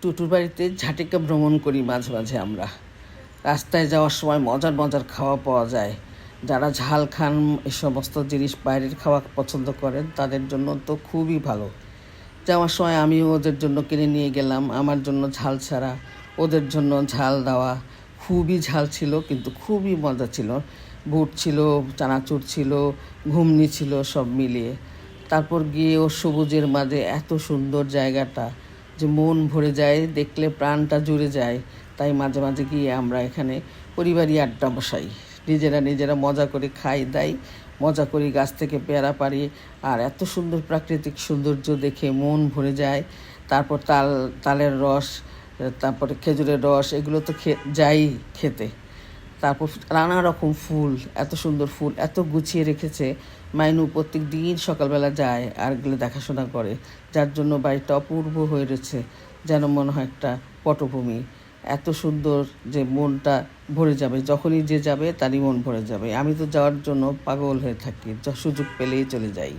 টুটুর বাড়িতে ঝাটিকা ভ্রমণ করি মাঝে মাঝে আমরা। রাস্তায় যাওয়ার সময় মজার মজার খাওয়া পাওয়া যায়। যারা ঝাল খান, এই সমস্ত জিনিস বাইরের খাওয়া পছন্দ করেন, তাদের জন্য তো খুবই ভালো। যাওয়ার সময় আমিও ওদের জন্য কিনে নিয়ে গেলাম, আমার জন্য ঝাল ছাড়া, ওদের জন্য ঝাল দেওয়া। খুবই ঝাল ছিল, কিন্তু খুবই মজা ছিল। বুট ছিল, চানাচুর ছিল, ঘুমনি ছিল, সব মিলিয়ে। তারপর গিয়ে ও সবুজের মাঝে এত সুন্দর জায়গাটা যে মন ভরে যায়, দেখলে প্রাণটা জুড়ে যায়। তাই মাঝে মাঝে গিয়ে আমরা এখানে পরিবারই আড্ডা বসাই, নিজেরা মজা করে খাই দাই, মজা করি, গাছ থেকে পেয়ারা পারি। আর এত সুন্দর প্রাকৃতিক সৌন্দর্য দেখে মন ভরে যায়। তারপর তালের রস, তারপরে খেজুরের রস, এগুলো তো যাই খেতে। তারপর নানা রকম ফুল, এত সুন্দর ফুল, এত গুছিয়ে রেখেছে। মাইনু প্রত্যেক দিন সকালবেলা যায় আর এগুলো দেখাশোনা করে, যার জন্য বাড়িটা অপূর্ব হয়ে রয়েছে, যেন মনে হয় একটা পটভূমি। এত সুন্দর যে মনটা ভরে যাবে, যখনই যে যাবে তারই মন ভরে যাবে। আমি তো যাওয়ার জন্য পাগল হয়ে থাকি, সুযোগ পেলেই চলে যাই।